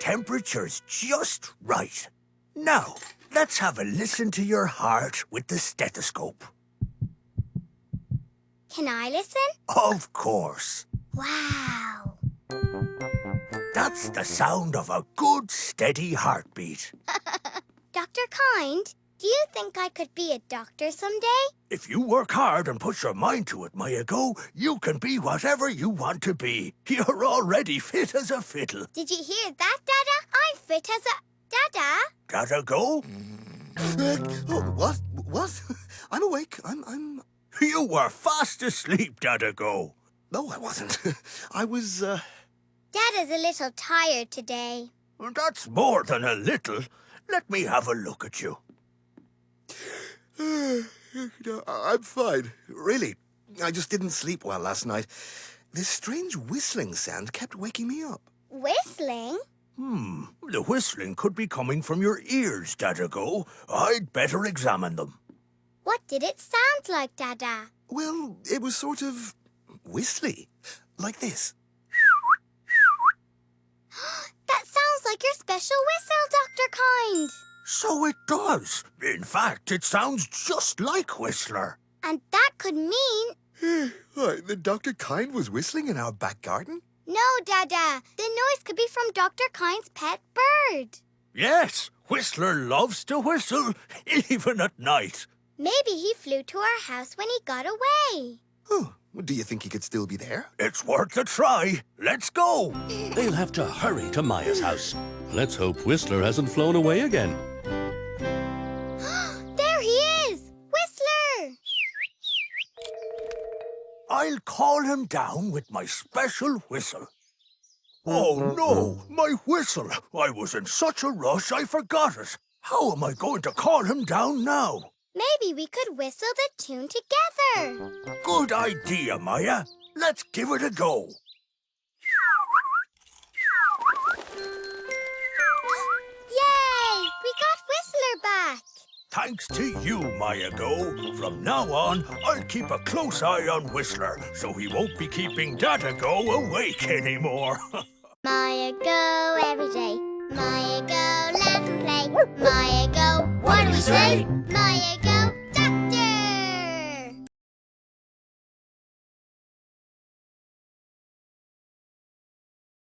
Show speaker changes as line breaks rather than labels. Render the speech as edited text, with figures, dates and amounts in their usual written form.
temperature's just right. Now, let's have a listen to your heart with the stethoscope.
Can I listen?
Of course.
Wow.
That's the sound of a good, steady heartbeat.
Dr. Kind, do you think I could be a doctor someday?
If you work hard and put your mind to it, Mya Go, you can be whatever you want to be. You're already fit as a fiddle.
Did you hear that, Dada? I'm fit as a... Dada?
Dada Go?
What? What? I'm awake. I'm...
You were fast asleep, Dada Go.
No, I wasn't. I was,
Dada's a little tired today.
That's more than a little. Let me have a look at you.
No, I'm fine. Really. I just didn't sleep well last night. This strange whistling sound kept waking me up.
Whistling?
The whistling could be coming from your ears, Dada Go. I'd better examine them.
What did it sound like, Dada?
Well, it was sort of whistly. Like this.
That sounds like your special whistle, Dr. Kind.
So it does. In fact, it sounds just like Whistler.
And that could mean...
What, the Dr. Kind was whistling in our back garden?
No, Dada. The noise could be from Dr. Kind's pet bird.
Yes, Whistler loves to whistle, even at night.
Maybe he flew to our house when he got away.
Oh, do you think he could still be there?
It's worth a try. Let's go.
They'll have to hurry to Maya's house. Let's hope Whistler hasn't flown away again.
There he is! Whistler!
I'll call him down with my special whistle. Oh, no, my whistle. I was in such a rush I forgot it. How am I going to call him down now?
Maybe we could whistle the tune together.
Good idea, Maya. Let's give it a go.
Yay! We got Whistler back.
Thanks to you, Mya Go. From now on, I'll keep a close eye on Whistler, so he won't be keeping Dada Go awake anymore.
Mya Go every day. Mya Go laugh and play. Mya Go, what do we say? Mya Go.